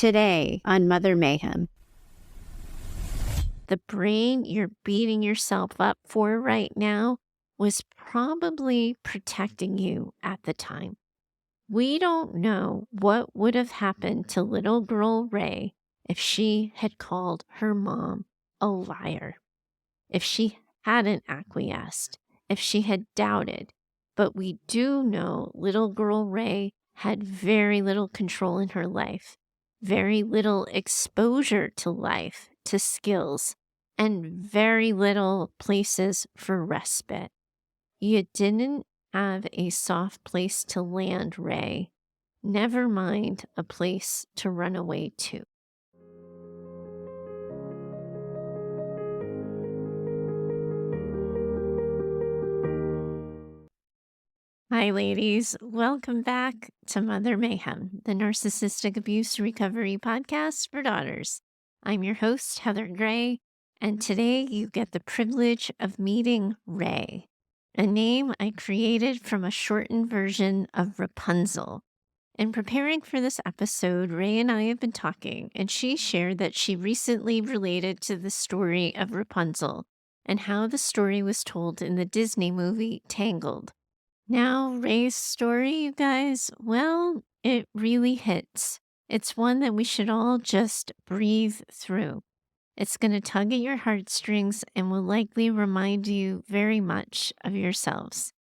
Today on Mother Mayhem. The brain you're beating yourself up for right now was probably protecting you at the time. We don't know what would have happened to little girl Ray if she had called her mom a liar, if she hadn't acquiesced, if she had doubted. But we do know little girl Ray had very little control in her life, very little exposure to life, to skills, and very little places for respite. You didn't have a soft place to land, Ray. Never mind a place to run away to. Hi, ladies. Welcome back to Mother Mayhem, the Narcissistic Abuse Recovery Podcast for daughters. I'm your host, Heather Gray, and today you get the privilege of meeting Ray, a name I created from a shortened version of Rapunzel. In preparing for this episode, Ray and I have been talking, and she shared that she recently related to the story of Rapunzel and how the story was told in the Disney movie Tangled. Now, Ray's story, you guys, well, it really hits. It's one that we should all just breathe through. It's going to tug at your heartstrings and will likely remind you very much of yourselves.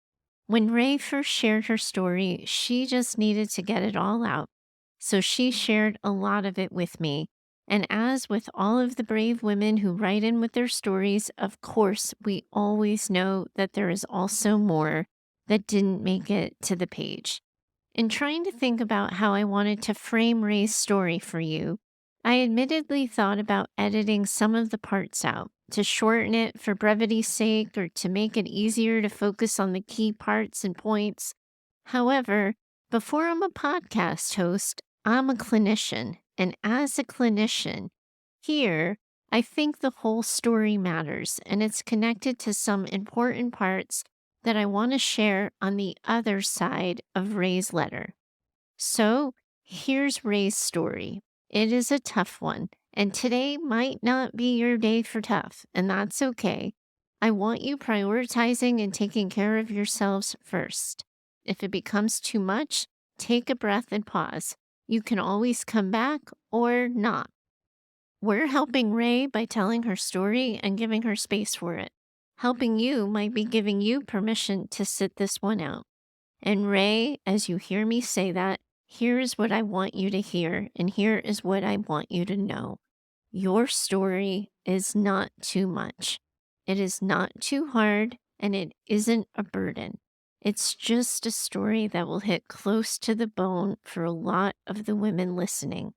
When Ray first shared her story, she just needed to get it all out. So she shared a lot of it with me. And as with all of the brave women who write in with their stories, of course, we always know that there is also more that didn't make it to the page. In trying to think about how I wanted to frame Ray's story for you, I admittedly thought about editing some of the parts out to shorten it for brevity's sake or to make it easier to focus on the key parts and points. However, before I'm a podcast host, I'm a clinician. And as a clinician, here, I think the whole story matters and it's connected to some important parts that I want to share on the other side of Ray's letter. So here's Ray's story. It is a tough one, and today might not be your day for tough, and that's okay. I want you prioritizing and taking care of yourselves first. If it becomes too much, take a breath and pause. You can always come back or not. We're helping Ray by telling her story and giving her space for it. Helping you might be giving you permission to sit this one out. And Ray, as you hear me say that, here's what I want you to hear, and here is what I want you to know. Your story is not too much. It is not too hard, and it isn't a burden. It's just a story that will hit close to the bone for a lot of the women listening.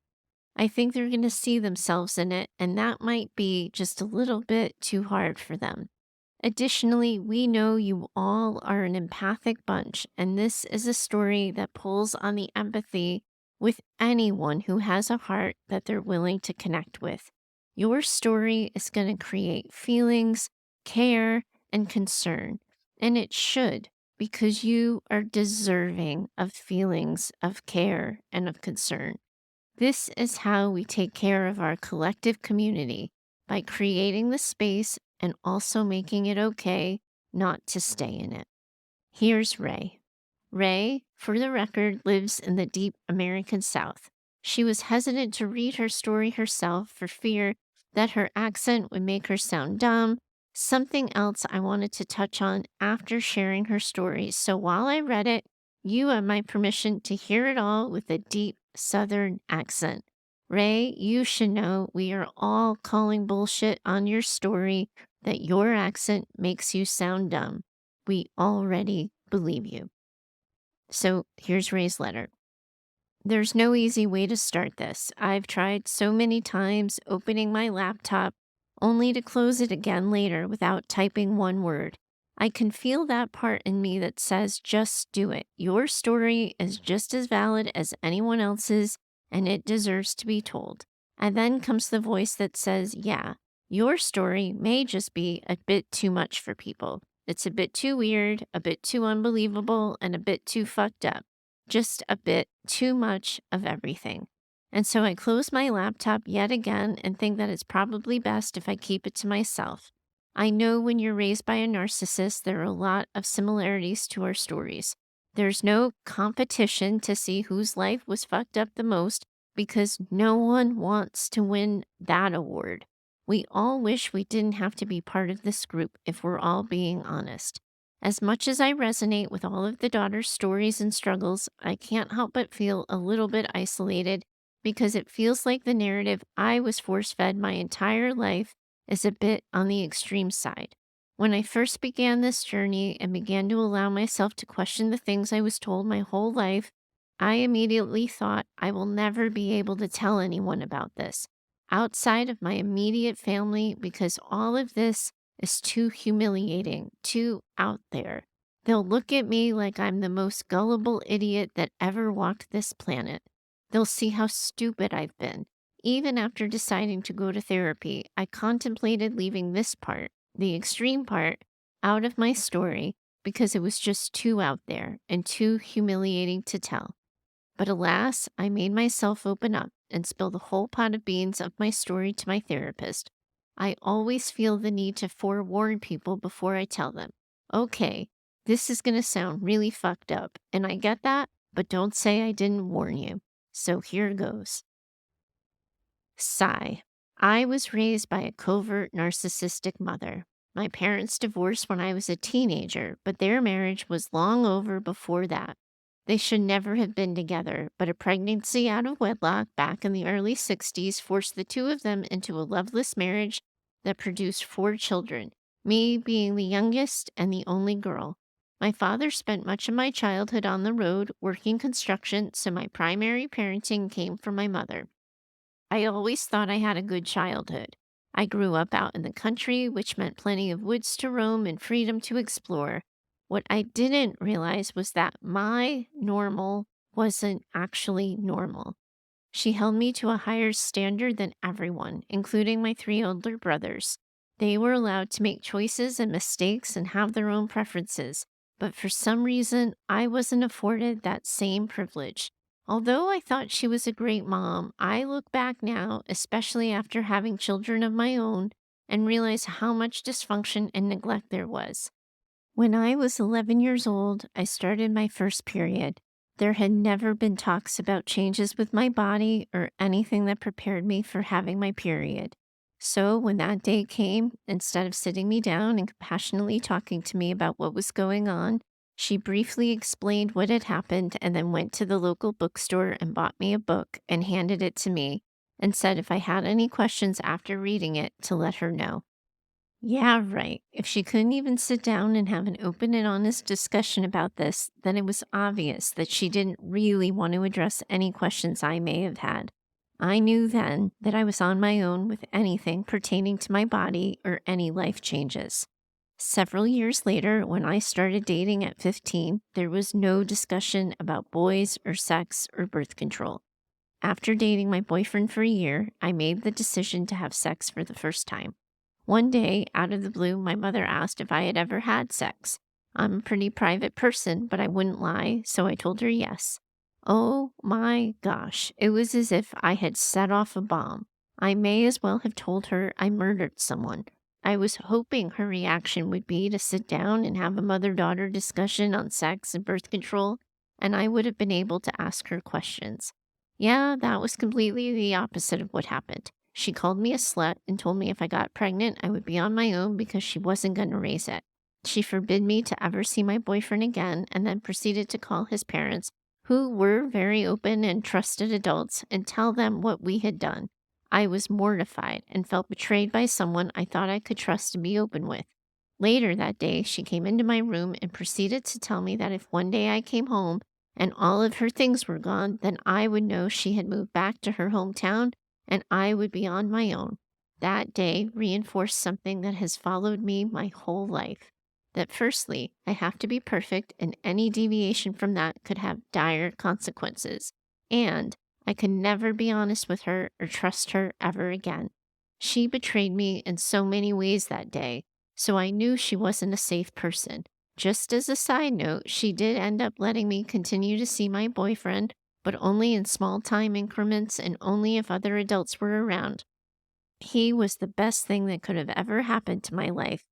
I think they're going to see themselves in it, and that might be just a little bit too hard for them. Additionally, we know you all are an empathic bunch, and this is a story that pulls on the empathy with anyone who has a heart that they're willing to connect with. Your story is going to create feelings, care, and concern, and it should, because you are deserving of feelings of care and of concern. This is how we take care of our collective community, by creating the space and also making it okay not to stay in it. Here's Ray. Ray, for the record, lives in the deep American South. She was hesitant to read her story herself for fear that her accent would make her sound dumb, something else I wanted to touch on after sharing her story. So while I read it, you have my permission to hear it all with a deep Southern accent. Ray, you should know we are all calling bullshit on your story that your accent makes you sound dumb. We already believe you. So here's Ray's letter. There's no easy way to start this. I've tried so many times opening my laptop only to close it again later without typing one word. I can feel that part in me that says, just do it. Your story is just as valid as anyone else's, and it deserves to be told. And then comes the voice that says, yeah, your story may just be a bit too much for people. It's a bit too weird, a bit too unbelievable, and a bit too fucked up. Just a bit too much of everything. And so I close my laptop yet again and think that it's probably best if I keep it to myself. I know when you're raised by a narcissist, there are a lot of similarities to our stories. There's no competition to see whose life was fucked up the most because no one wants to win that award. We all wish we didn't have to be part of this group if we're all being honest. As much as I resonate with all of the daughter's stories and struggles, I can't help but feel a little bit isolated because it feels like the narrative I was force fed my entire life is a bit on the extreme side. When I first began this journey and began to allow myself to question the things I was told my whole life, I immediately thought I will never be able to tell anyone about this outside of my immediate family because all of this is too humiliating, too out there. They'll look at me like I'm the most gullible idiot that ever walked this planet. They'll see how stupid I've been. Even after deciding to go to therapy, I contemplated leaving this part, the extreme part, out of my story because it was just too out there and too humiliating to tell. But alas, I made myself open up and spill the whole pot of beans of my story to my therapist. I always feel the need to forewarn people before I tell them. Okay, this is going to sound really fucked up, and I get that, but don't say I didn't warn you. So here goes. Sigh. I was raised by a covert narcissistic mother. My parents divorced when I was a teenager, but their marriage was long over before that. They should never have been together, but a pregnancy out of wedlock back in the early 60s forced the two of them into a loveless marriage that produced 4 children, me being the youngest and the only girl. My father spent much of my childhood on the road working construction, so my primary parenting came from my mother. I always thought I had a good childhood. I grew up out in the country, which meant plenty of woods to roam and freedom to explore. What I didn't realize was that my normal wasn't actually normal. She held me to a higher standard than everyone, including my 3 older brothers. They were allowed to make choices and mistakes and have their own preferences, but for some reason, I wasn't afforded that same privilege. Although I thought she was a great mom, I look back now, especially after having children of my own, and realize how much dysfunction and neglect there was. When I was 11 years old, I started my first period. There had never been talks about changes with my body or anything that prepared me for having my period. So when that day came, instead of sitting me down and compassionately talking to me about what was going on, she briefly explained what had happened and then went to the local bookstore and bought me a book and handed it to me and said if I had any questions after reading it to let her know. Yeah, right. If she couldn't even sit down and have an open and honest discussion about this, then it was obvious that she didn't really want to address any questions I may have had. I knew then that I was on my own with anything pertaining to my body or any life changes. Several years later, when I started dating at 15, there was no discussion about boys or sex or birth control. After dating my boyfriend for a year, I made the decision to have sex for the first time. One day, out of the blue, my mother asked if I had ever had sex. I'm a pretty private person, but I wouldn't lie, so I told her yes. Oh my gosh, it was as if I had set off a bomb. I may as well have told her I murdered someone. I was hoping her reaction would be to sit down and have a mother-daughter discussion on sex and birth control, and I would have been able to ask her questions. Yeah, that was completely the opposite of what happened. She called me a slut and told me if I got pregnant, I would be on my own because she wasn't going to raise it. She forbid me to ever see my boyfriend again and then proceeded to call his parents, who were very open and trusted adults, and tell them what we had done. I was mortified and felt betrayed by someone I thought I could trust and be open with. Later that day, she came into my room and proceeded to tell me that if one day I came home and all of her things were gone, then I would know she had moved back to her hometown and I would be on my own. That day reinforced something that has followed me my whole life. That firstly, I have to be perfect, and any deviation from that could have dire consequences. And I could never be honest with her or trust her ever again. She betrayed me in so many ways that day, so I knew she wasn't a safe person. Just as a side note, she did end up letting me continue to see my boyfriend, but only in small time increments and only if other adults were around. He was the best thing that could have ever happened to my life.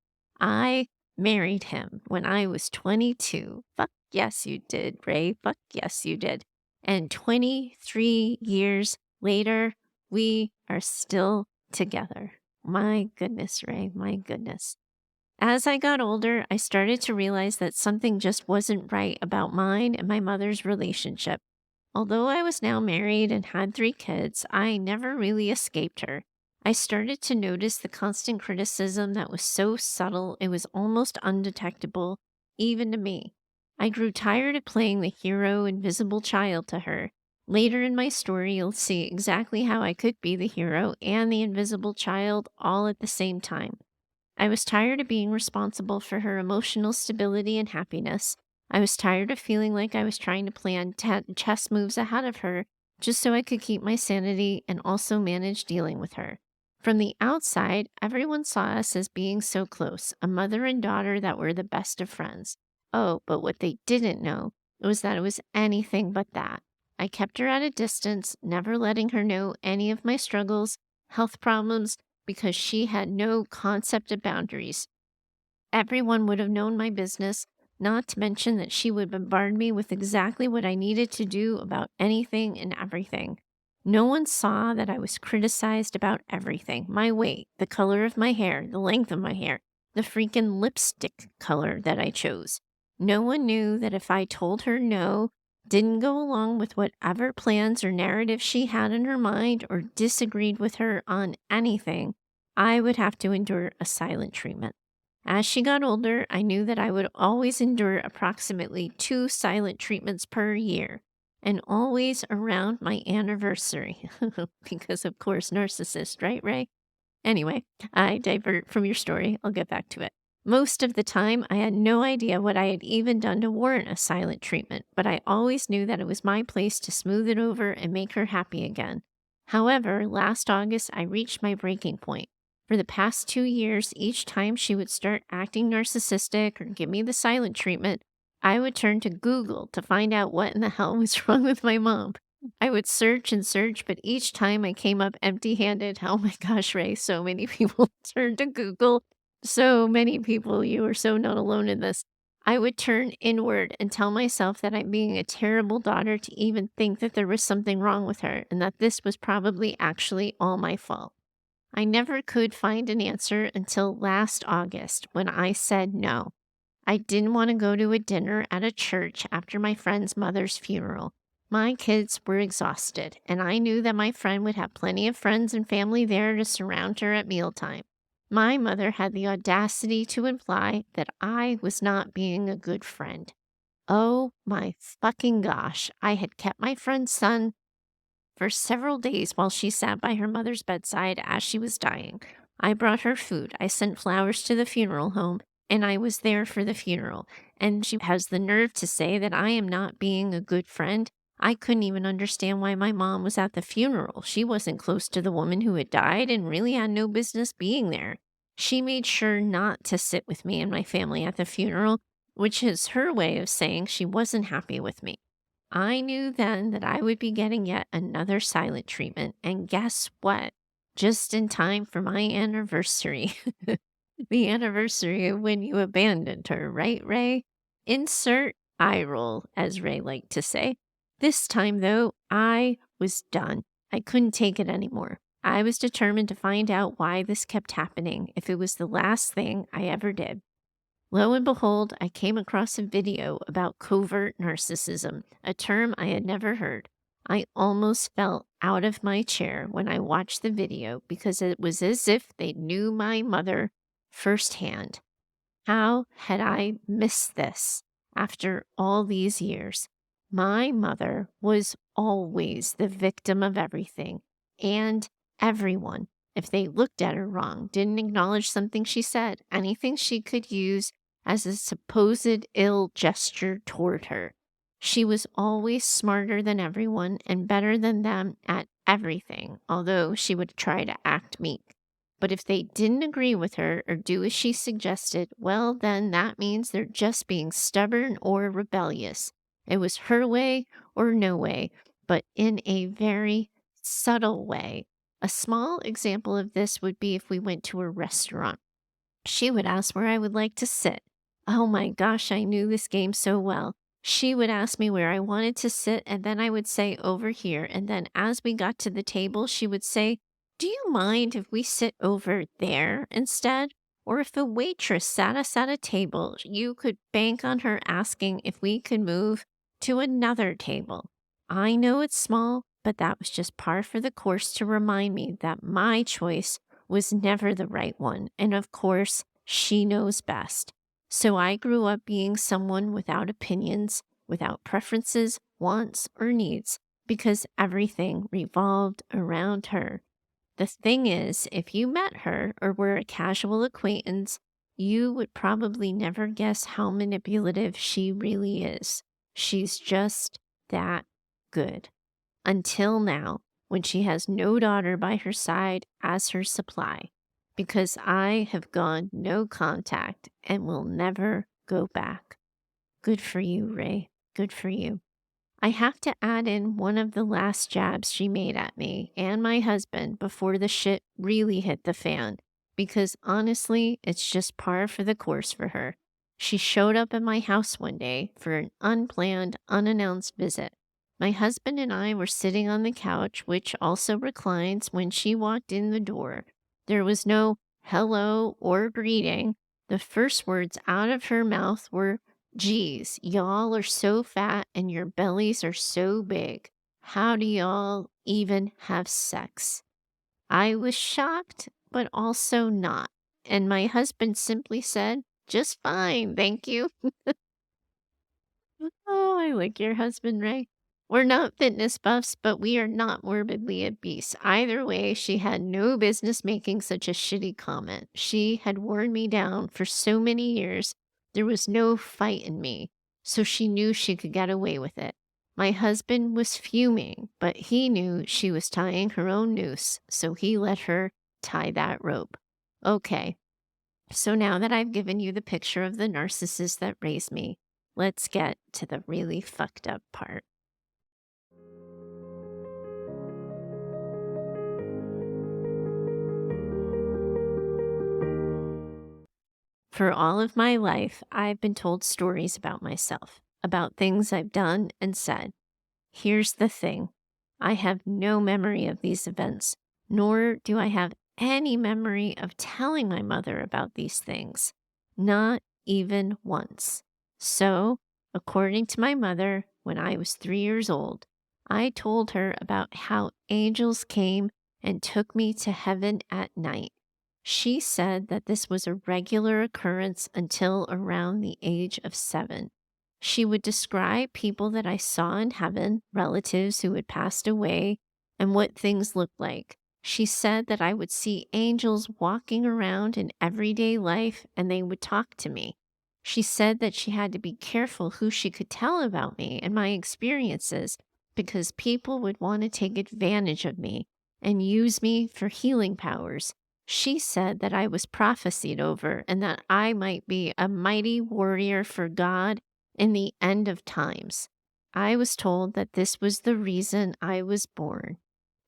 I married him when I was 22. Fuck yes, you did, Ray. Fuck yes, you did. And 23 years later, we are still together. My goodness, Ray, my goodness. As I got older, I started to realize that something just wasn't right about mine and my mother's relationship. Although I was now married and had 3 kids, I never really escaped her. I started to notice the constant criticism that was so subtle it was almost undetectable, even to me. I grew tired of playing the hero, invisible child to her. Later in my story, you'll see exactly how I could be the hero and the invisible child all at the same time. I was tired of being responsible for her emotional stability and happiness. I was tired of feeling like I was trying to plan chess moves ahead of her just so I could keep my sanity and also manage dealing with her. From the outside, everyone saw us as being so close, a mother and daughter that were the best of friends. Oh, but what they didn't know was that it was anything but that. I kept her at a distance, never letting her know any of my struggles, health problems, because she had no concept of boundaries. Everyone would have known my business, not to mention that she would bombard me with exactly what I needed to do about anything and everything. No one saw that I was criticized about everything: my weight, the color of my hair, the length of my hair, the freaking lipstick color that I chose. No one knew that if I told her no, didn't go along with whatever plans or narrative she had in her mind, or disagreed with her on anything, I would have to endure a silent treatment. As she got older, I knew that I would always endure approximately 2 silent treatments per year, and always around my anniversary. Because, of course, narcissist, right, Ray? Anyway, I divert from your story. I'll get back to it. Most of the time, I had no idea what I had even done to warrant a silent treatment, but I always knew that it was my place to smooth it over and make her happy again. However, last August, I reached my breaking point. For the past 2 years, each time she would start acting narcissistic or give me the silent treatment, I would turn to Google to find out what in the hell was wrong with my mom. I would search and search, but each time I came up empty-handed. Oh my gosh, Ray, so many people turn to Google. So many people, you are so not alone in this. I would turn inward and tell myself that I'm being a terrible daughter to even think that there was something wrong with her and that this was probably actually all my fault. I never could find an answer until last August when I said no. I didn't want to go to a dinner at a church after my friend's mother's funeral. My kids were exhausted, and I knew that my friend would have plenty of friends and family there to surround her at mealtime. My mother had the audacity to imply that I was not being a good friend. Oh my fucking gosh, I had kept my friend's son for several days while she sat by her mother's bedside as she was dying. I brought her food, I sent flowers to the funeral home, and I was there for the funeral. And she has the nerve to say that I am not being a good friend. I couldn't even understand why my mom was at the funeral. She wasn't close to the woman who had died and really had no business being there. She made sure not to sit with me and my family at the funeral, which is her way of saying she wasn't happy with me. I knew then that I would be getting yet another silent treatment, and guess what? Just in time for my anniversary. The anniversary of when you abandoned her, right, Ray? Insert eye roll, as Ray liked to say. This time, though, I was done. I couldn't take it anymore. I was determined to find out why this kept happening, if it was the last thing I ever did. Lo and behold, I came across a video about covert narcissism, a term I had never heard. I almost fell out of my chair when I watched the video because it was as if they knew my mother firsthand. How had I missed this after all these years? My mother was always the victim of everything and everyone. If they looked at her wrong, didn't acknowledge something she said, anything she could use as a supposed ill gesture toward her. She was always smarter than everyone and better than them at everything, although she would try to act meek. But if they didn't agree with her or do as she suggested, well, then that means they're just being stubborn or rebellious. It was her way or no way, but in a very subtle way. A small example of this would be if we went to a restaurant. She would ask where I would like to sit. Oh my gosh, I knew this game so well. She would ask me where I wanted to sit, and then I would say over here. And then as we got to the table, she would say, "Do you mind if we sit over there instead?" Or if the waitress sat us at a table, you could bank on her asking if we could move to another table. I know it's small, but that was just par for the course to remind me that my choice was never the right one. And of course, she knows best. So I grew up being someone without opinions, without preferences, wants, or needs, because everything revolved around her. The thing is, if you met her or were a casual acquaintance, you would probably never guess how manipulative she really is. She's just that good. Until now, when she has no daughter by her side as her supply, because I have gone no contact and will never go back. Good for you, Ray. Good for you. I have to add in one of the last jabs she made at me and my husband before the shit really hit the fan, because honestly, it's just par for the course for her. She showed up at my house one day for an unplanned, unannounced visit. My husband and I were sitting on the couch, which also reclines, when she walked in the door. There was no hello or greeting. The first words out of her mouth were, "Geez, y'all are so fat and your bellies are so big. How do y'all even have sex?" I was shocked, but also not. And my husband simply said, "Just fine, thank you." Oh, I like your husband, Ray. We're not fitness buffs, but we are not morbidly obese. Either way, she had no business making such a shitty comment. She had worn me down for so many years. There was no fight in me, so she knew she could get away with it. My husband was fuming, but he knew she was tying her own noose, so he let her tie that rope. Okay, so now that I've given you the picture of the narcissist that raised me, let's get to the really fucked up part. For all of my life, I've been told stories about myself, about things I've done and said. Here's the thing. I have no memory of these events, nor do I have any memory of telling my mother about these things. Not even once. So, according to my mother, when I was 3 years old, I told her about how angels came and took me to heaven at night. She said that this was a regular occurrence until around the age of 7. She would describe people that I saw in heaven, relatives who had passed away, and what things looked like. She said that I would see angels walking around in everyday life and they would talk to me. She said that she had to be careful who she could tell about me and my experiences, because people would want to take advantage of me and use me for healing powers. She said that I was prophesied over and that I might be a mighty warrior for God in the end of times. I was told that this was the reason I was born,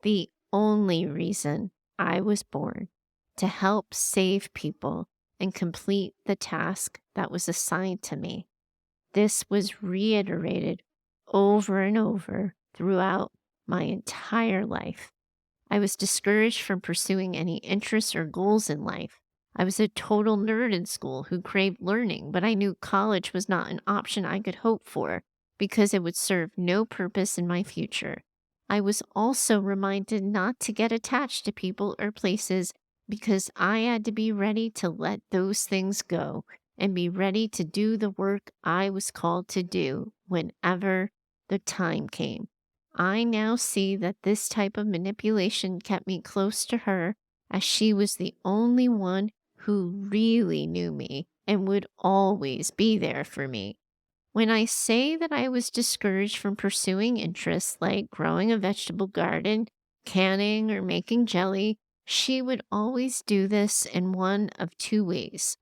the only reason I was born, to help save people and complete the task that was assigned to me. This was reiterated over and over throughout my entire life. I was discouraged from pursuing any interests or goals in life. I was a total nerd in school who craved learning, but I knew college was not an option I could hope for because it would serve no purpose in my future. I was also reminded not to get attached to people or places because I had to be ready to let those things go and be ready to do the work I was called to do whenever the time came. I now see that this type of manipulation kept me close to her, as she was the only one who really knew me and would always be there for me. When I say that I was discouraged from pursuing interests like growing a vegetable garden, canning, or making jelly, she would always do this in one of two ways.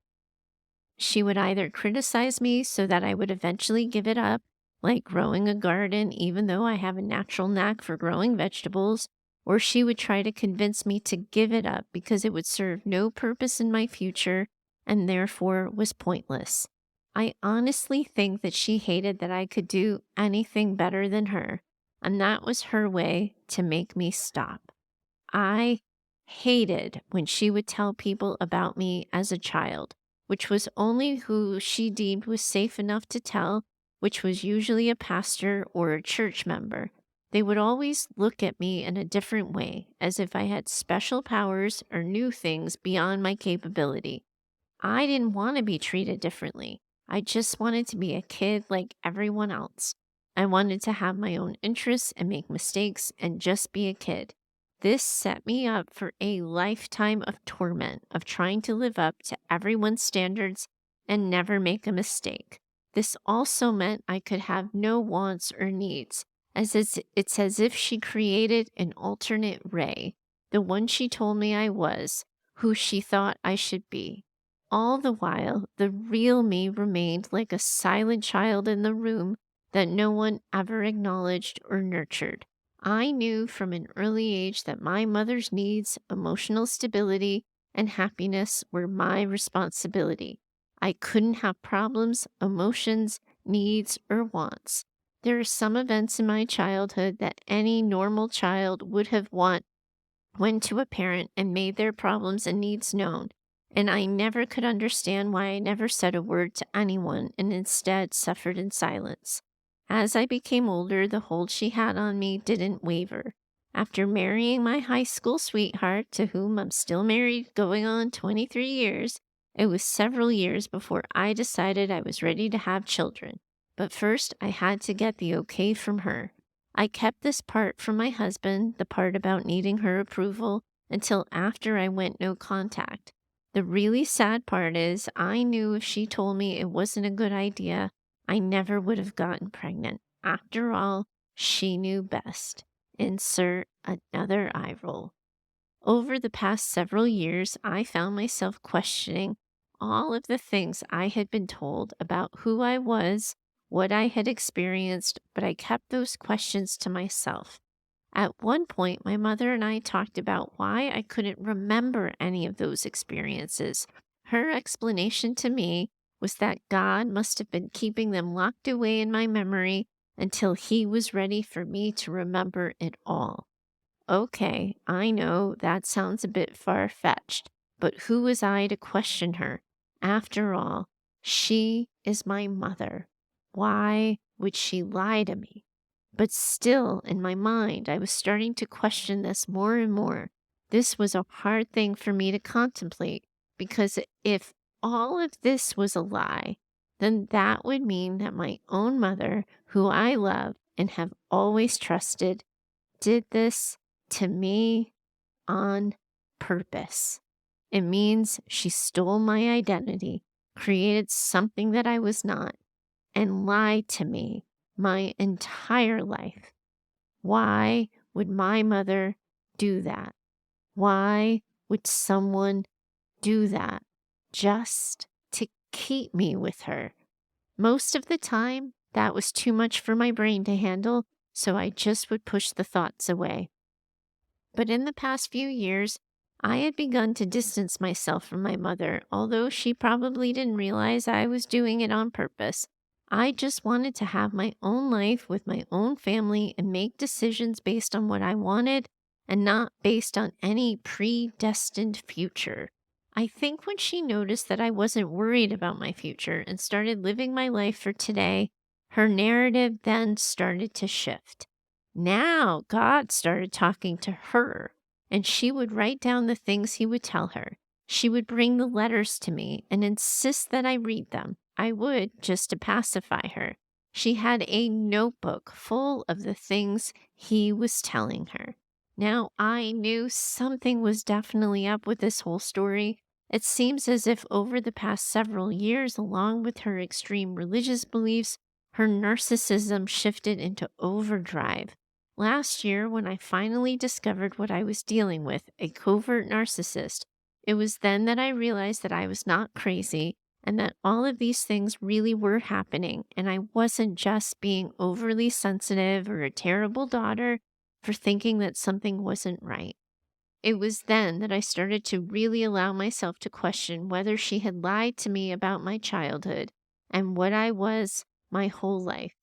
She would either criticize me so that I would eventually give it up, like growing a garden, even though I have a natural knack for growing vegetables, or she would try to convince me to give it up because it would serve no purpose in my future and therefore was pointless. I honestly think that she hated that I could do anything better than her, and that was her way to make me stop. I hated when she would tell people about me as a child, which was only who she deemed was safe enough to tell, which was usually a pastor or a church member. They would always look at me in a different way, as if I had special powers or knew things beyond my capability. I didn't want to be treated differently. I just wanted to be a kid like everyone else. I wanted to have my own interests and make mistakes and just be a kid. This set me up for a lifetime of torment of trying to live up to everyone's standards and never make a mistake. This also meant I could have no wants or needs, it's as if she created an alternate Ray, the one she told me I was, who she thought I should be. All the while, the real me remained like a silent child in the room that no one ever acknowledged or nurtured. I knew from an early age that my mother's needs, emotional stability, and happiness were my responsibility. I couldn't have problems, emotions, needs, or wants. There are some events in my childhood that any normal child would have went to a parent and made their problems and needs known. And I never could understand why I never said a word to anyone and instead suffered in silence. As I became older, the hold she had on me didn't waver. After marrying my high school sweetheart, to whom I'm still married going on 23 years, it was several years before I decided I was ready to have children. But first, I had to get the okay from her. I kept this part from my husband, the part about needing her approval, until after I went no contact. The really sad part is I knew if she told me it wasn't a good idea, I never would have gotten pregnant. After all, she knew best. Insert another eye roll. Over the past several years, I found myself questioning all of the things I had been told about who I was, what I had experienced, but I kept those questions to myself. At one point, my mother and I talked about why I couldn't remember any of those experiences. Her explanation to me was that God must have been keeping them locked away in my memory until He was ready for me to remember it all. Okay, I know that sounds a bit far-fetched, but who was I to question her? After all, she is my mother. Why would she lie to me? But still, in my mind, I was starting to question this more and more. This was a hard thing for me to contemplate, because if all of this was a lie, then that would mean that my own mother, who I love and have always trusted, did this to me on purpose. It means she stole my identity, created something that I was not, and lied to me my entire life. Why would my mother do that? Why would someone do that just to keep me with her? Most of the time, that was too much for my brain to handle, so I just would push the thoughts away. But in the past few years, I had begun to distance myself from my mother, although she probably didn't realize I was doing it on purpose. I just wanted to have my own life with my own family and make decisions based on what I wanted and not based on any predestined future. I think when she noticed that I wasn't worried about my future and started living my life for today, her narrative then started to shift. Now God started talking to her, and she would write down the things He would tell her. She would bring the letters to me and insist that I read them. I would, just to pacify her. She had a notebook full of the things He was telling her. Now I knew something was definitely up with this whole story. It seems as if over the past several years, along with her extreme religious beliefs, her narcissism shifted into overdrive. Last year, when I finally discovered what I was dealing with, a covert narcissist, it was then that I realized that I was not crazy and that all of these things really were happening, and I wasn't just being overly sensitive or a terrible daughter for thinking that something wasn't right. It was then that I started to really allow myself to question whether she had lied to me about my childhood and what I was my whole life.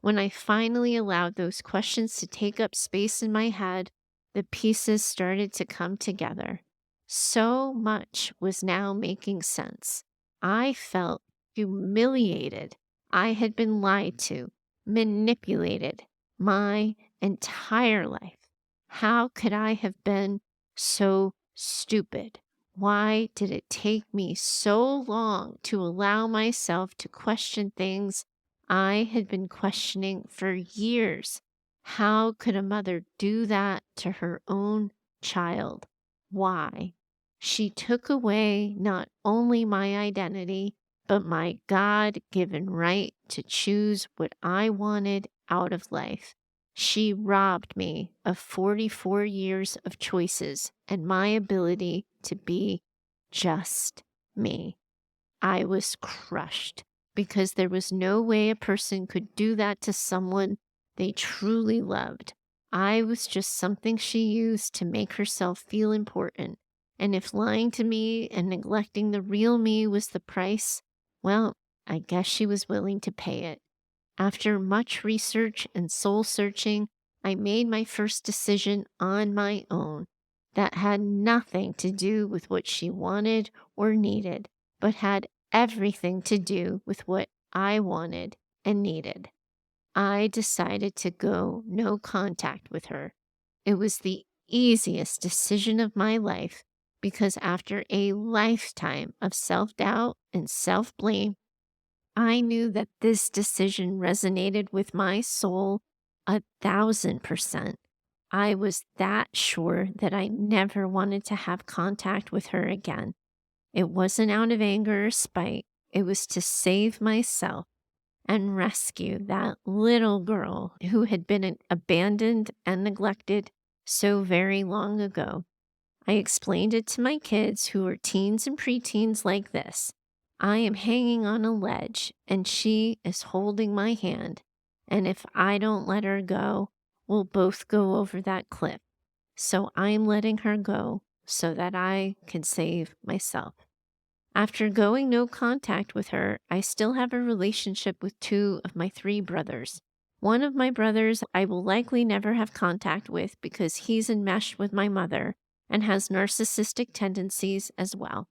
When I finally allowed those questions to take up space in my head, the pieces started to come together. So much was now making sense. I felt humiliated. I had been lied to, manipulated my entire life. How could I have been so stupid? Why did it take me so long to allow myself to question things I had been questioning for years? How could a mother do that to her own child? Why? She took away not only my identity, but my God given right to choose what I wanted out of life. She robbed me of 44 years of choices and my ability to be just me. I was crushed because there was no way a person could do that to someone they truly loved. I was just something she used to make herself feel important. And if lying to me and neglecting the real me was the price, well, I guess she was willing to pay it. After much research and soul searching, I made my first decision on my own that had nothing to do with what she wanted or needed, but had everything to do with what I wanted and needed. I decided to go no contact with her. It was the easiest decision of my life because after a lifetime of self doubt and self blame, I knew that this decision resonated with my soul 1,000%. I was that sure that I never wanted to have contact with her again. It wasn't out of anger or spite. It was to save myself and rescue that little girl who had been abandoned and neglected so very long ago. I explained it to my kids who were teens and preteens like this. I am hanging on a ledge and she is holding my hand. And if I don't let her go, we'll both go over that cliff. So I'm letting her go so that I can save myself. After going no contact with her, I still have a relationship with 2 of my 3 brothers. One of my brothers I will likely never have contact with because he's enmeshed with my mother and has narcissistic tendencies as well.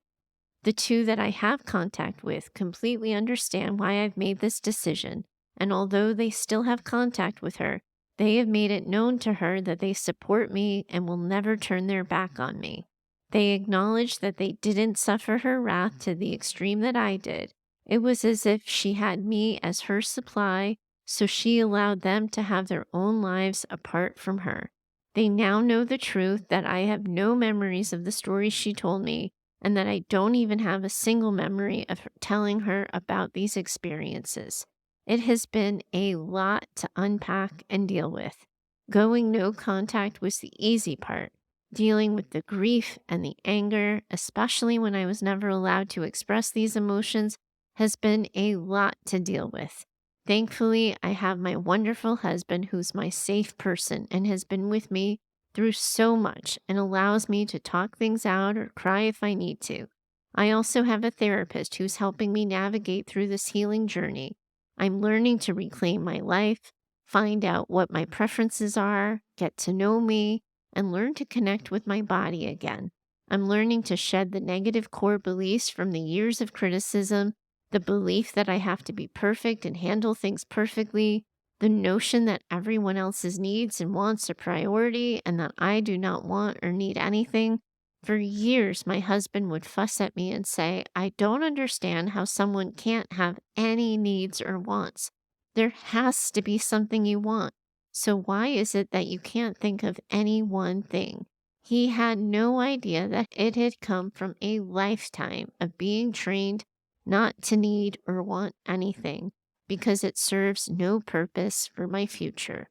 The 2 that I have contact with completely understand why I've made this decision, and although they still have contact with her, they have made it known to her that they support me and will never turn their back on me. They acknowledge that they didn't suffer her wrath to the extreme that I did. It was as if she had me as her supply, so she allowed them to have their own lives apart from her. They now know the truth that I have no memories of the stories she told me, and that I don't even have a single memory of telling her about these experiences. It has been a lot to unpack and deal with. Going no contact was the easy part. Dealing with the grief and the anger, especially when I was never allowed to express these emotions, has been a lot to deal with. Thankfully, I have my wonderful husband who's my safe person and has been with me through so much and allows me to talk things out or cry if I need to. I also have a therapist who's helping me navigate through this healing journey. I'm learning to reclaim my life, find out what my preferences are, get to know me, and learn to connect with my body again. I'm learning to shed the negative core beliefs from the years of criticism, the belief that I have to be perfect and handle things perfectly, the notion that everyone else's needs and wants are priority and that I do not want or need anything. For years, my husband would fuss at me and say, I don't understand how someone can't have any needs or wants. There has to be something you want. So why is it that you can't think of any one thing? He had no idea that it had come from a lifetime of being trained not to need or want anything because it serves no purpose for my future.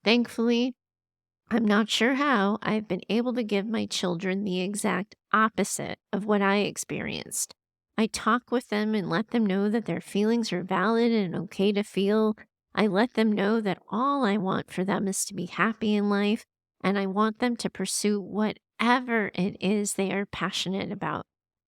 Thankfully, I'm not sure how I've been able to give my children the exact opposite of what I experienced. I talk with them and let them know that their feelings are valid and okay to feel. I let them know that all I want for them is to be happy in life, and I want them to pursue whatever it is they are passionate about.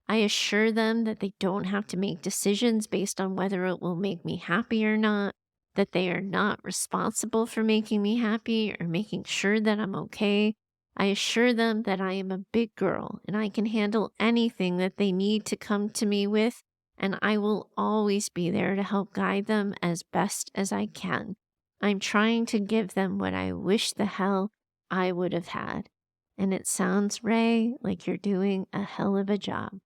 I assure them that they don't have to make decisions based on whether it will make me happy or not, that they are not responsible for making me happy or making sure that I'm okay. I assure them that I am a big girl and I can handle anything that they need to come to me with, and I will always be there to help guide them as best as I can. I'm trying to give them what I wish the hell I would have had. And it sounds, Ray, like you're doing a hell of a job.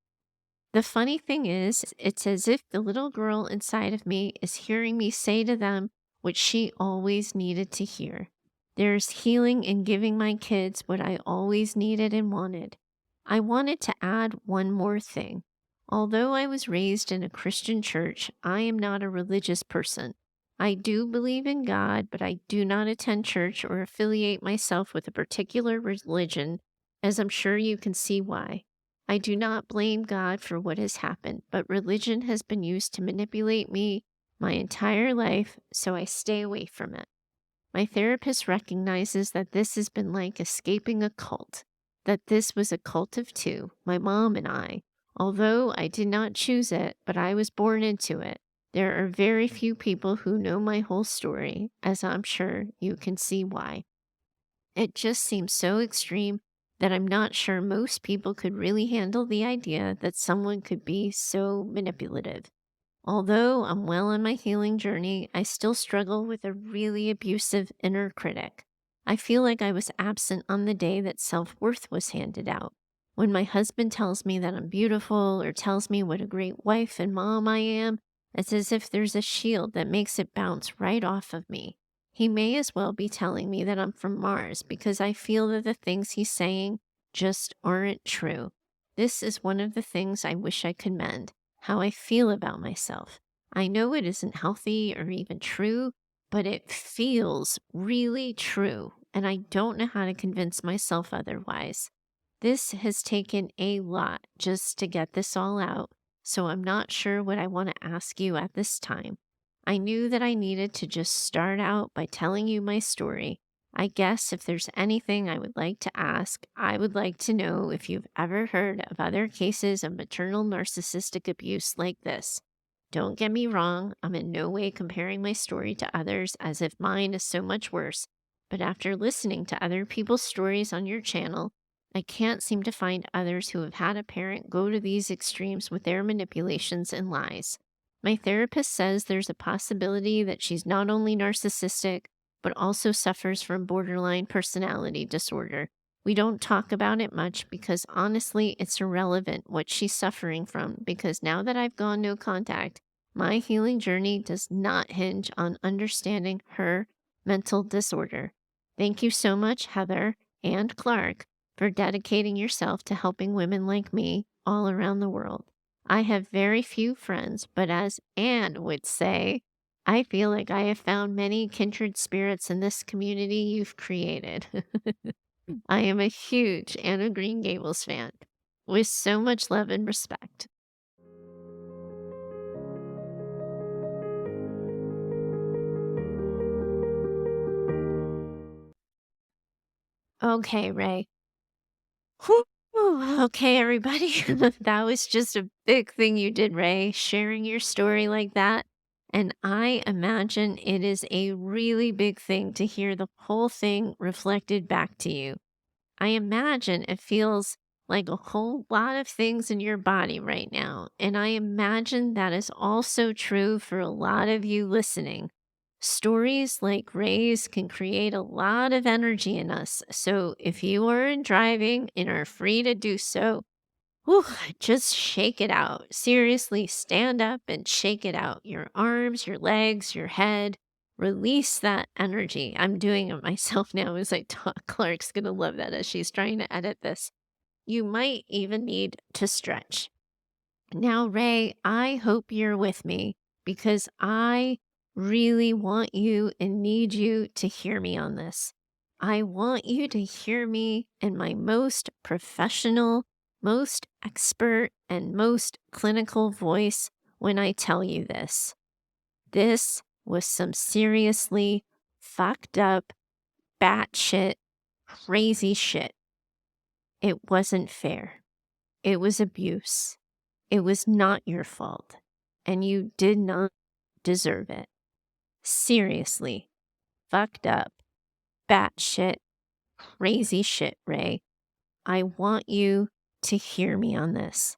The funny thing is, it's as if the little girl inside of me is hearing me say to them what she always needed to hear. There's healing in giving my kids what I always needed and wanted. I wanted to add one more thing. Although I was raised in a Christian church, I am not a religious person. I do believe in God, but I do not attend church or affiliate myself with a particular religion, as I'm sure you can see why. I do not blame God for what has happened, but religion has been used to manipulate me my entire life, so I stay away from it. My therapist recognizes that this has been like escaping a cult, that this was a cult of two, my mom and I. Although I did not choose it, but I was born into it. There are very few people who know my whole story, as I'm sure you can see why. It just seems so extreme that I'm not sure most people could really handle the idea that someone could be so manipulative. Although I'm well on my healing journey, I still struggle with a really abusive inner critic. I feel like I was absent on the day that self-worth was handed out. When my husband tells me that I'm beautiful or tells me what a great wife and mom I am, it's as if there's a shield that makes it bounce right off of me. He may as well be telling me that I'm from Mars because I feel that the things he's saying just aren't true. This is one of the things I wish I could mend, how I feel about myself. I know it isn't healthy or even true, but it feels really true, and I don't know how to convince myself otherwise. This has taken a lot just to get this all out, so I'm not sure what I want to ask you at this time. I knew that I needed to just start out by telling you my story. I guess if there's anything I would like to ask, I would like to know if you've ever heard of other cases of maternal narcissistic abuse like this. Don't get me wrong, I'm in no way comparing my story to others as if mine is so much worse, but after listening to other people's stories on your channel, I can't seem to find others who have had a parent go to these extremes with their manipulations and lies. My therapist says there's a possibility that she's not only narcissistic, but also suffers from borderline personality disorder. We don't talk about it much because honestly, it's irrelevant what she's suffering from because now that I've gone no contact, my healing journey does not hinge on understanding her mental disorder. Thank you so much, Heather and Clark, for dedicating yourself to helping women like me all around the world. I have very few friends, but as Anne would say, I feel like I have found many kindred spirits in this community you've created. I am a huge Anne of Green Gables fan, with so much love and respect. Okay, Ray. Whew. Okay, everybody. That was just a big thing you did, Ray, sharing your story like that. And I imagine it is a really big thing to hear the whole thing reflected back to you. I imagine it feels like a whole lot of things in your body right now. And I imagine that is also true for a lot of you listening. Stories like Ray's can create a lot of energy in us. So if you are driving and are free to do so, whew, just shake it out. Seriously, stand up and shake it out. Your arms, your legs, your head. Release that energy. I'm doing it myself now as I talk. Clark's going to love that as she's trying to edit this. You might even need to stretch. Now, Ray, I hope you're with me because I really want you and need you to hear me on this. I want you to hear me in my most professional, most expert and most clinical voice when I tell you this. This was some seriously fucked up, batshit, crazy shit. It wasn't fair. It was abuse. It was not your fault. And you did not deserve it. Seriously, fucked up, batshit, crazy shit, Ray. I want you to hear me on this.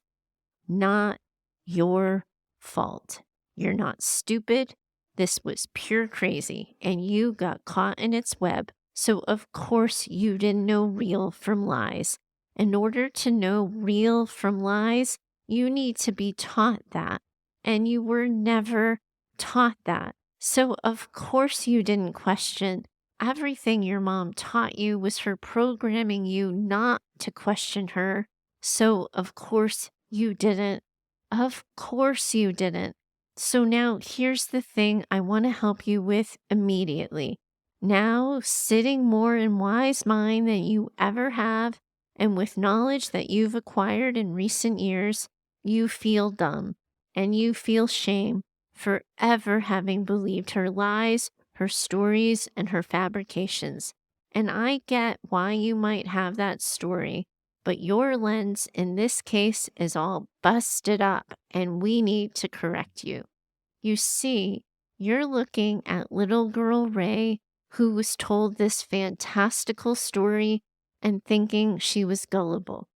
Not your fault. You're not stupid. This was pure crazy, and you got caught in its web. So, of course, you didn't know real from lies. In order to know real from lies, you need to be taught that. And you were never taught that. So, of course, you didn't question. Everything your mom taught you was for programming you not to question her. So, of course, you didn't. Of course you didn't. So now here's the thing I want to help you with immediately. Now, sitting more in wise mind than you ever have, and with knowledge that you've acquired in recent years, you feel dumb and you feel shame for ever having believed her lies, her stories, and her fabrications. And I get why you might have that story. But your lens in this case is all busted up and we need to correct you. You see, you're looking at little girl Ray who was told this fantastical story and thinking she was gullible.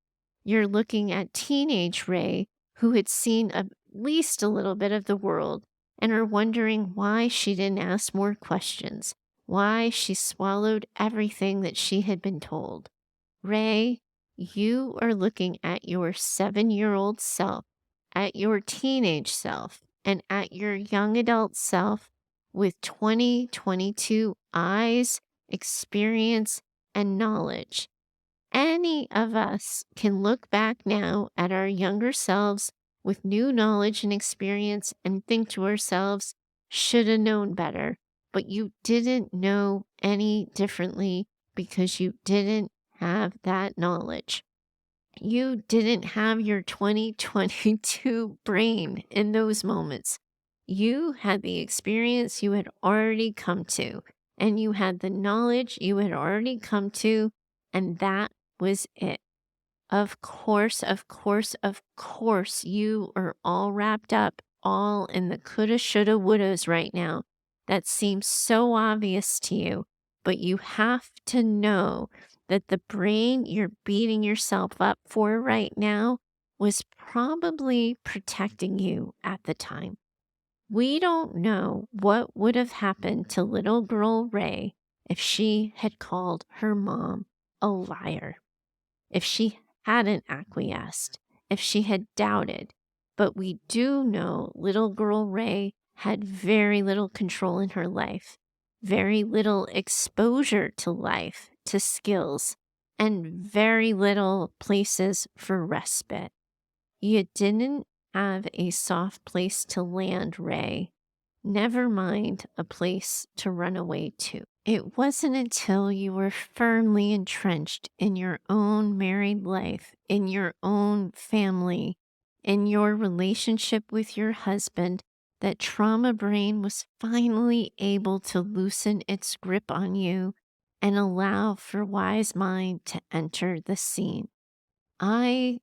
You're looking at teenage Ray who had seen at least a little bit of the world and are wondering why she didn't ask more questions, why she swallowed everything that she had been told. Ray, you are looking at your 7-year-old self, at your teenage self, and at your young adult self with 2022 eyes, experience, and knowledge. Any of us can look back now at our younger selves with new knowledge and experience and think to ourselves, should have known better. But you didn't know any differently because you didn't have that knowledge. You didn't have your 2022 brain in those moments. You had the experience you had already come to, and you had the knowledge you had already come to, and that was it. Of course, you are all wrapped up, all in the coulda, shoulda, wouldas right now. That seems so obvious to you, but you have to know that the brain you're beating yourself up for right now was probably protecting you at the time. We don't know what would have happened to little girl Ray if she had called her mom a liar, if she hadn't acquiesced, if she had doubted. But we do know little girl Ray had very little control in her life, very little exposure to life, to skills, and very little places for respite. You didn't have a soft place to land, Ray. Never mind a place to run away to. It wasn't until you were firmly entrenched in your own married life, in your own family, in your relationship with your husband, that trauma brain was finally able to loosen its grip on you and allow for wise mind to enter the scene. I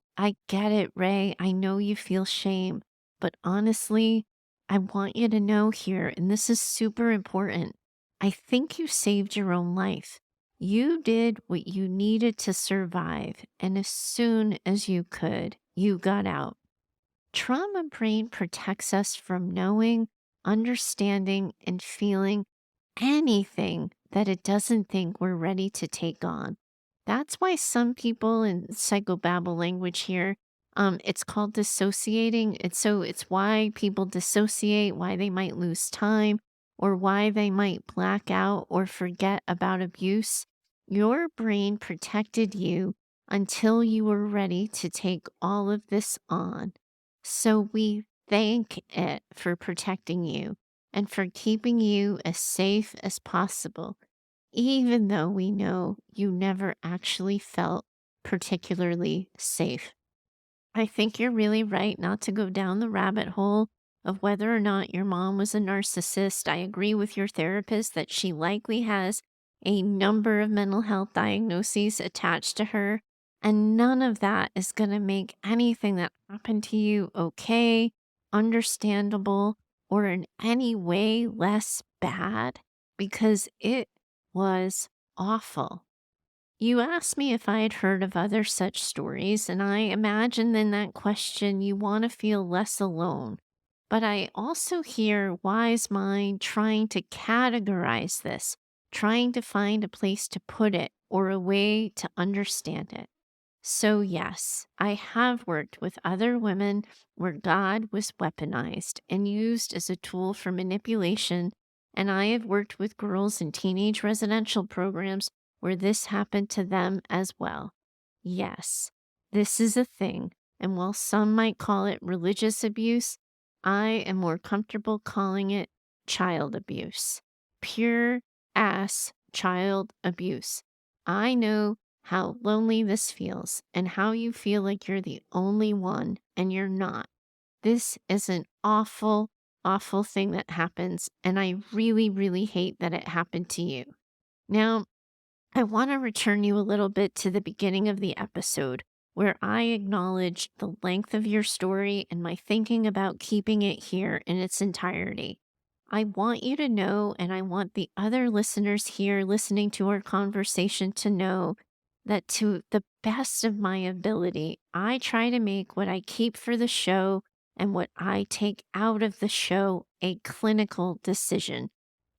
get it, Ray. I know you feel shame, but honestly, I want you to know here, and this is super important. I think you saved your own life. You did what you needed to survive, and as soon as you could, you got out. Trauma brain protects us from knowing, understanding, and feeling anything that it doesn't think we're ready to take on. That's why some people in psychobabble language here, it's called dissociating. It's why people dissociate, why they might lose time, or why they might black out or forget about abuse. Your brain protected you until you were ready to take all of this on. So we thank it for protecting you and for keeping you as safe as possible, even though we know you never actually felt particularly safe. I think you're really right not to go down the rabbit hole of whether or not your mom was a narcissist. I agree with your therapist that she likely has a number of mental health diagnoses attached to her, and none of that is going to make anything that happened to you okay, understandable, or in any way less bad because it was awful. You asked me if I had heard of other such stories, and I imagine in that question you want to feel less alone. But I also hear wise mind trying to categorize this, trying to find a place to put it or a way to understand it. So, yes, I have worked with other women where God was weaponized and used as a tool for manipulation. And I have worked with girls in teenage residential programs where this happened to them as well. Yes, this is a thing. And while some might call it religious abuse, I am more comfortable calling it child abuse. Pure ass child abuse. I know how lonely this feels and how you feel like you're the only one and you're not. This is an awful, awful thing that happens. And I really, really hate that it happened to you. Now, I want to return you a little bit to the beginning of the episode where I acknowledged the length of your story and my thinking about keeping it here in its entirety. I want you to know, and I want the other listeners here listening to our conversation to know that to the best of my ability, I try to make what I keep for the show and what I take out of the show a clinical decision.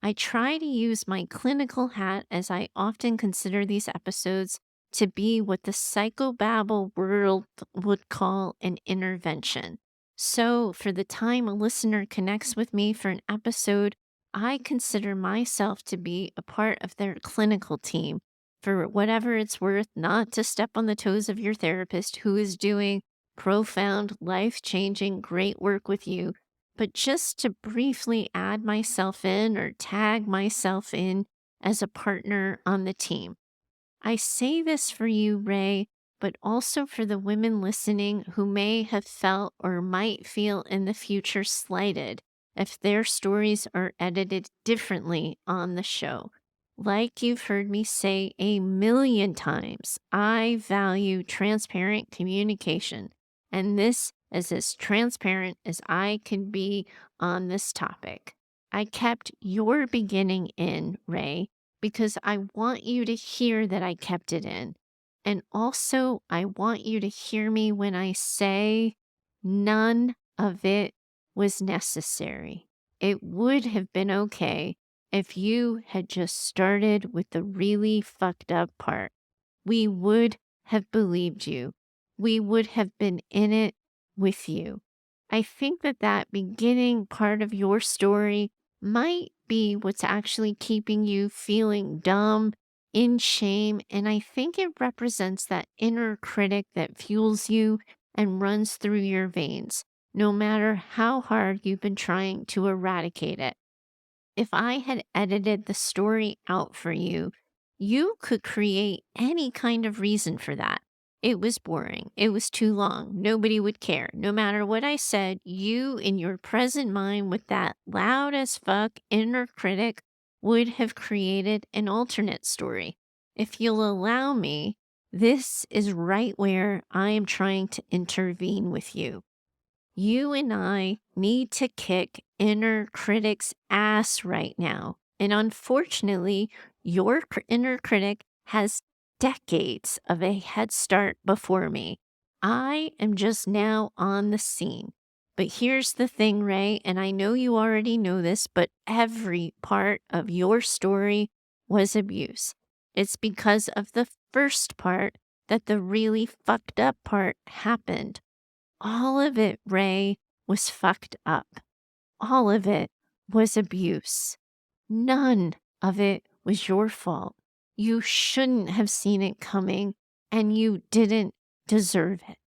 I try to use my clinical hat as I often consider these episodes to be what the psychobabble world would call an intervention. So, for the time a listener connects with me for an episode, I consider myself to be a part of their clinical team for whatever it's worth, not to step on the toes of your therapist who is doing profound, life changing, great work with you, but just to briefly add myself in or tag myself in as a partner on the team. I say this for you, Ray, but also for the women listening who may have felt or might feel in the future slighted if their stories are edited differently on the show. Like you've heard me say a million times, I value transparent communication, and this is as transparent as I can be on this topic. I kept your beginning in, Ray, because I want you to hear that I kept it in. And also, I want you to hear me when I say none of it was necessary. It would have been okay if you had just started with the really fucked up part. We would have believed you. We would have been in it with you. I think that beginning part of your story might be what's actually keeping you feeling dumb, in shame, and I think it represents that inner critic that fuels you and runs through your veins, no matter how hard you've been trying to eradicate it. If I had edited the story out for you, you could create any kind of reason for that. It was boring. It was too long. Nobody would care. No matter what I said, you in your present mind with that loud as fuck inner critic would have created an alternate story. If you'll allow me, this is right where I am trying to intervene with you. You and I need to kick inner critic's ass right now. And unfortunately, your inner critic has decades of a head start before me. I am just now on the scene. But here's the thing, Ray, and I know you already know this, but every part of your story was abuse. It's because of the first part that the really fucked up part happened. All of it, Ray, was fucked up. All of it was abuse. None of it was your fault. You shouldn't have seen it coming, and you didn't deserve it.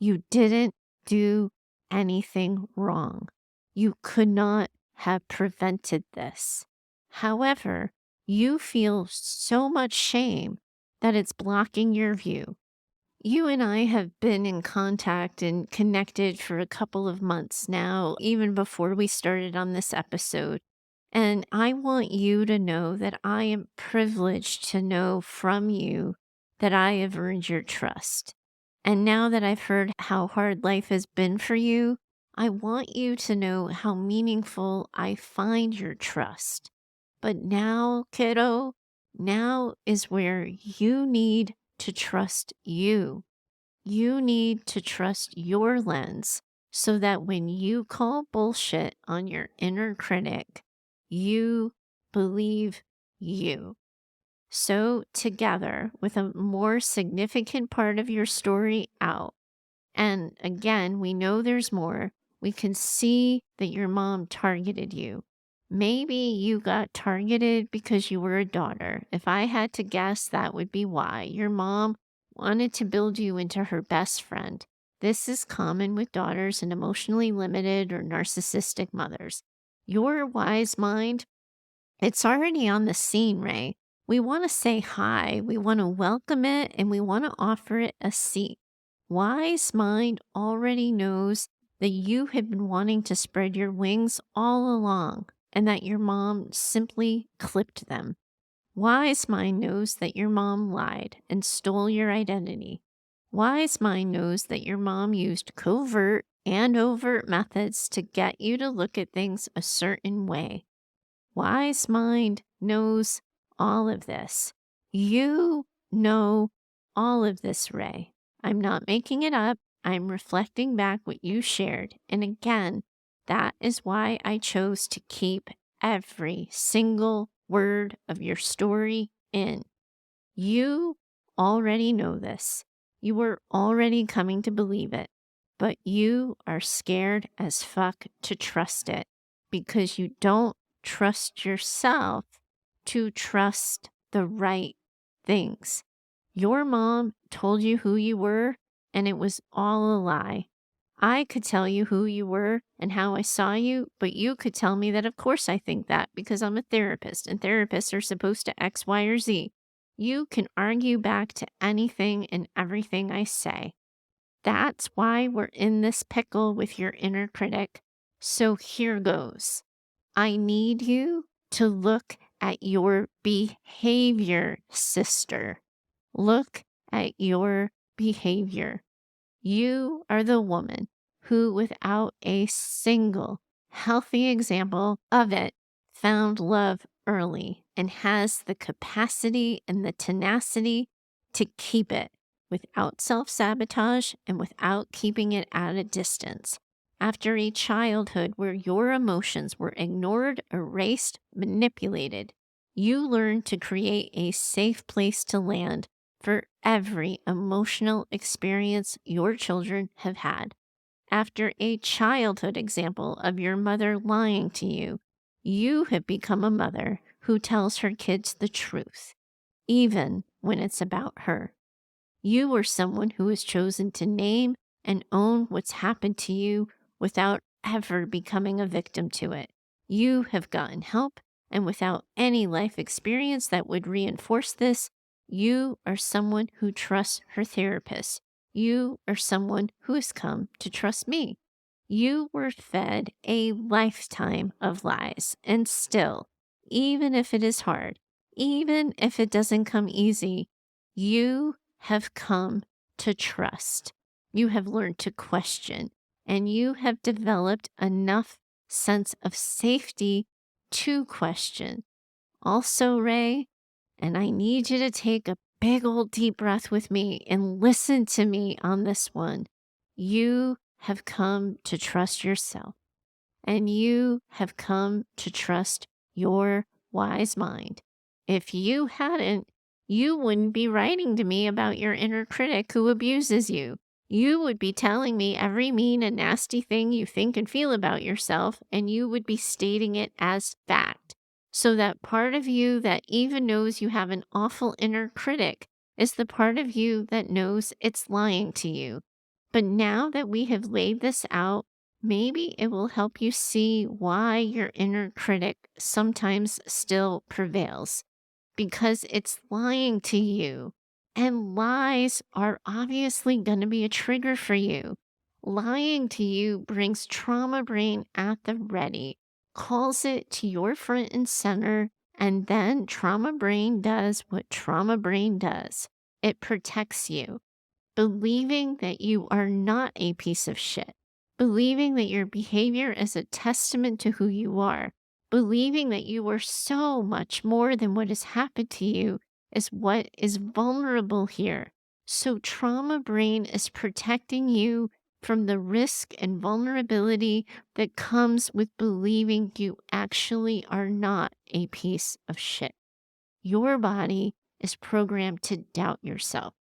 You didn't do anything wrong. You could not have prevented this. However, you feel so much shame that it's blocking your view. You and I have been in contact and connected for a couple of months now, even before we started on this episode. And I want you to know that I am privileged to know from you that I have earned your trust. And now that I've heard how hard life has been for you, I want you to know how meaningful I find your trust. But now, kiddo, now is where you need to trust you. You need to trust your lens so that when you call bullshit on your inner critic, you believe you. So, together with a more significant part of your story out, and again, we know there's more. We can see that your mom targeted you. Maybe you got targeted because you were a daughter. If I had to guess, that would be why. Your mom wanted to build you into her best friend. This is common with daughters and emotionally limited or narcissistic mothers. Your wise mind, it's already on the scene, Ray. We want to say hi, we want to welcome it, and we want to offer it a seat. Wise mind already knows that you have been wanting to spread your wings all along and that your mom simply clipped them. Wise mind knows that your mom lied and stole your identity. Wise mind knows that your mom used covert and overt methods to get you to look at things a certain way. Wise mind knows all of this. You know all of this, Ray. I'm not making it up. I'm reflecting back what you shared. And again, that is why I chose to keep every single word of your story in. You already know this. You were already coming to believe it, but you are scared as fuck to trust it because you don't trust yourself to trust the right things. Your mom told you who you were, and it was all a lie. I could tell you who you were and how I saw you, but you could tell me that, of course, I think that because I'm a therapist and therapists are supposed to X, Y, or Z. You can argue back to anything and everything I say. That's why we're in this pickle with your inner critic. So here goes. I need you to look at your behavior, sister. Look at your behavior. You are the woman who, without a single healthy example of it, found love early and has the capacity and the tenacity to keep it without self-sabotage and without keeping it at a distance. After a childhood where your emotions were ignored, erased, manipulated, you learned to create a safe place to land for every emotional experience your children have had. After a childhood example of your mother lying to you, you have become a mother who tells her kids the truth, even when it's about her. You were someone who has chosen to name and own what's happened to you without ever becoming a victim to it. You have gotten help, and without any life experience that would reinforce this, you are someone who trusts her therapist. You are someone who has come to trust me. You were fed a lifetime of lies, and still, even if it is hard, even if it doesn't come easy, you have come to trust. You have learned to question, and you have developed enough sense of safety to question. Also, Ray, and I need you to take a big old deep breath with me and listen to me on this one. You have come to trust yourself, and you have come to trust your wise mind. If you hadn't, you wouldn't be writing to me about your inner critic who abuses you. You would be telling me every mean and nasty thing you think and feel about yourself, and you would be stating it as fact. So that part of you that even knows you have an awful inner critic is the part of you that knows it's lying to you. But now that we have laid this out, maybe it will help you see why your inner critic sometimes still prevails. Because it's lying to you. And lies are obviously going to be a trigger for you. Lying to you brings trauma brain at the ready, calls it to your front and center, and then trauma brain does what trauma brain does. It protects you. Believing that you are not a piece of shit, believing that your behavior is a testament to who you are, believing that you are so much more than what has happened to you is what is vulnerable here. So, trauma brain is protecting you from the risk and vulnerability that comes with believing you actually are not a piece of shit. Your body is programmed to doubt yourself.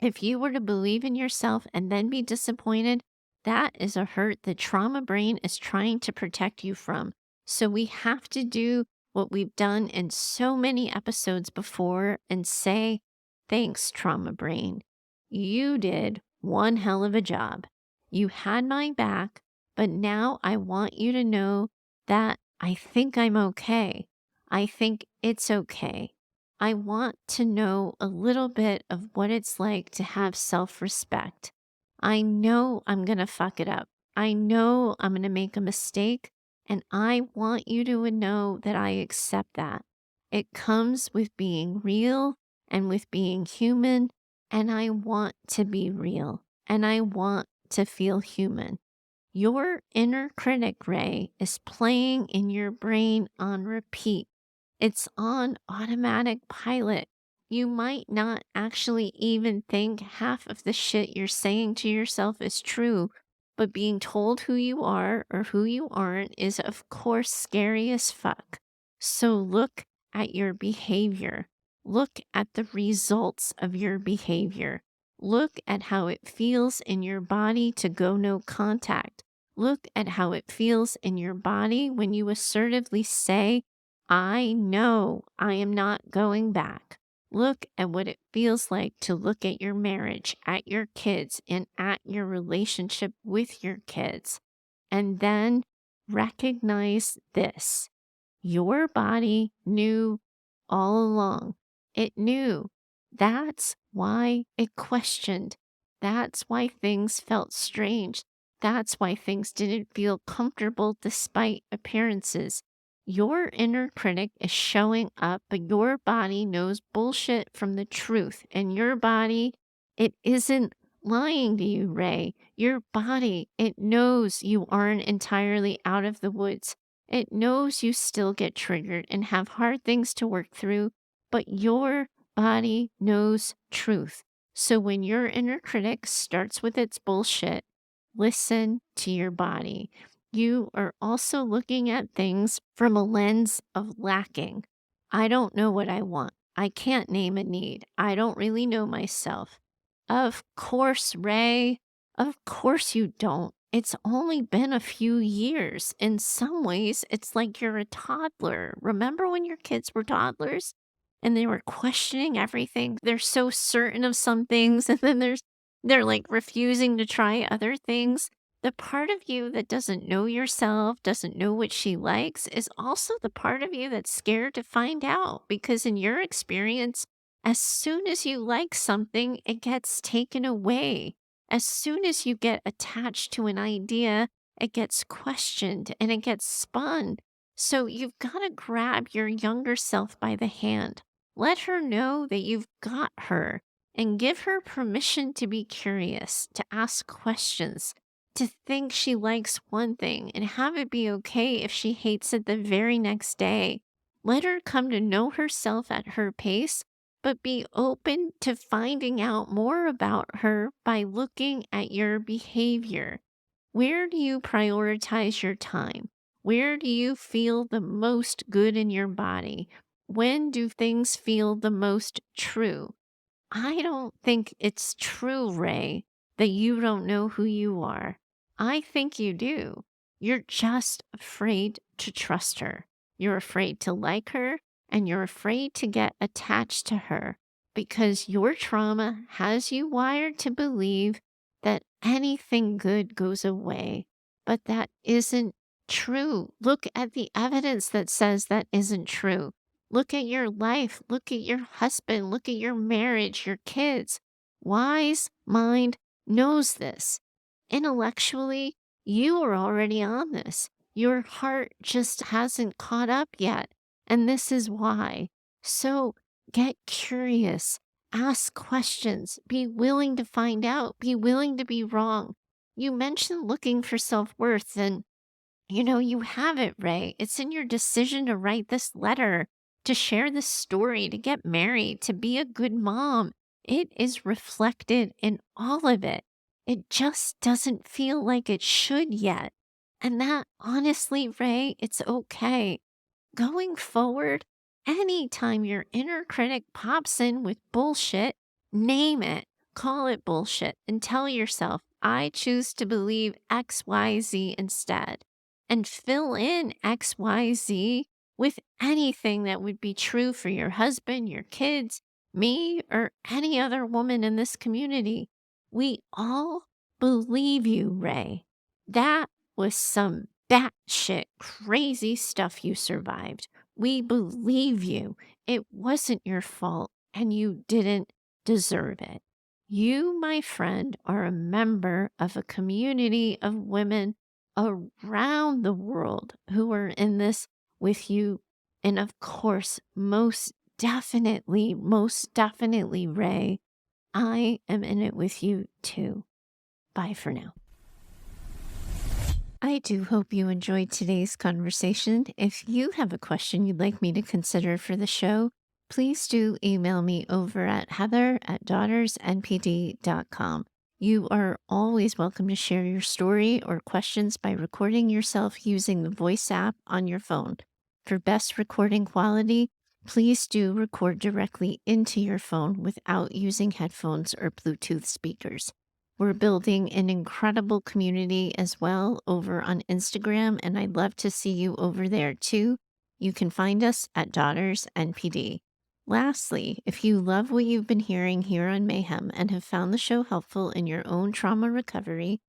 If you were to believe in yourself and then be disappointed, that is a hurt that trauma brain is trying to protect you from. So we have to do what we've done in so many episodes before and say, thanks, trauma brain. You did one hell of a job. You had my back, but now I want you to know that I think I'm okay. I think it's okay. I want to know a little bit of what it's like to have self-respect. I know I'm going to fuck it up. I know I'm going to make a mistake, and I want you to know that I accept that. It comes with being real and with being human, and I want to be real, and I want to feel human. Your inner critic, Ray, is playing in your brain on repeat. It's on automatic pilot. You might not actually even think half of the shit you're saying to yourself is true, but being told who you are or who you aren't is, of course, scary as fuck. So look at your behavior. Look at the results of your behavior. Look at how it feels in your body to go no contact. Look at how it feels in your body when you assertively say, I know I am not going back. Look at what it feels like to look at your marriage, at your kids, and at your relationship with your kids. And then recognize this. Your body knew all along. It knew. That's why it questioned. That's why things felt strange. That's why things didn't feel comfortable despite appearances. Your inner critic is showing up, but your body knows bullshit from the truth. And your body, it isn't lying to you, Ray. Your body, it knows you aren't entirely out of the woods. It knows you still get triggered and have hard things to work through, but your body knows truth. So when your inner critic starts with its bullshit, listen to your body. You are also looking at things from a lens of lacking. I don't know what I want. I can't name a need. I don't really know myself. Of course, Ray. Of course you don't. It's only been a few years. In some ways, it's like you're a toddler. Remember when your kids were toddlers and they were questioning everything? They're so certain of some things, and then they're like refusing to try other things. The part of you that doesn't know yourself, doesn't know what she likes, is also the part of you that's scared to find out, because in your experience, as soon as you like something, it gets taken away. As soon as you get attached to an idea, it gets questioned and it gets spun. So you've got to grab your younger self by the hand. Let her know that you've got her and give her permission to be curious, to ask questions, to think she likes one thing and have it be okay if she hates it the very next day. Let her come to know herself at her pace, but be open to finding out more about her by looking at your behavior. Where do you prioritize your time? Where do you feel the most good in your body? When do things feel the most true? I don't think it's true, Ray, that you don't know who you are. I think you do. You're just afraid to trust her. You're afraid to like her, and you're afraid to get attached to her because your trauma has you wired to believe that anything good goes away. But that isn't true. Look at the evidence that says that isn't true. Look at your life. Look at your husband. Look at your marriage, your kids. Wise mind knows this. Intellectually, you are already on this. Your heart just hasn't caught up yet. And this is why. So get curious, ask questions, be willing to find out, be willing to be wrong. You mentioned looking for self worth, and you have it, Ray. It's in your decision to write this letter, to share this story, to get married, to be a good mom. It is reflected in all of it. It just doesn't feel like it should yet. And that, honestly, Ray, it's okay. Going forward, anytime your inner critic pops in with bullshit, name it, call it bullshit, and tell yourself, I choose to believe XYZ instead, and fill in XYZ with anything that would be true for your husband, your kids, me, or any other woman in this community. We all believe you, Ray. That was some batshit crazy stuff you survived. We believe you. It wasn't your fault and you didn't deserve it. You, my friend, are a member of a community of women around the world who are in this with you. And of course, most definitely, Ray, I am in it with you too. Bye for now. I do hope you enjoyed today's conversation. If you have a question you'd like me to consider for the show, please do email me over at heather@daughtersnpd.com. You are always welcome to share your story or questions by recording yourself using the voice app on your phone. For best recording quality, please do record directly into your phone without using headphones or Bluetooth speakers. We're building an incredible community as well over on Instagram, and I'd love to see you over there too. You can find us at Daughters NPD. Lastly, if you love what you've been hearing here on Mayhem and have found the show helpful in your own trauma recovery,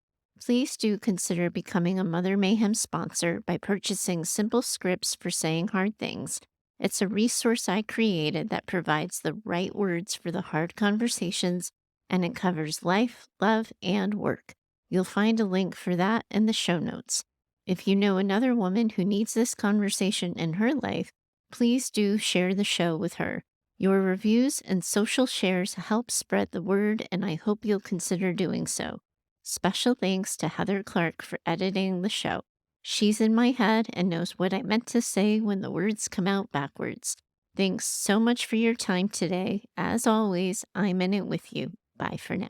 please do consider becoming a Mother Mayhem sponsor by purchasing simple scripts for saying hard things. It's a resource I created that provides the right words for the hard conversations, and it covers life, love, and work. You'll find a link for that in the show notes. If you know another woman who needs this conversation in her life, please do share the show with her. Your reviews and social shares help spread the word, and I hope you'll consider doing so. Special thanks to Heather Clark for editing the show. She's in my head and knows what I meant to say when the words come out backwards. Thanks so much for your time today. As always, I'm in it with you. Bye for now.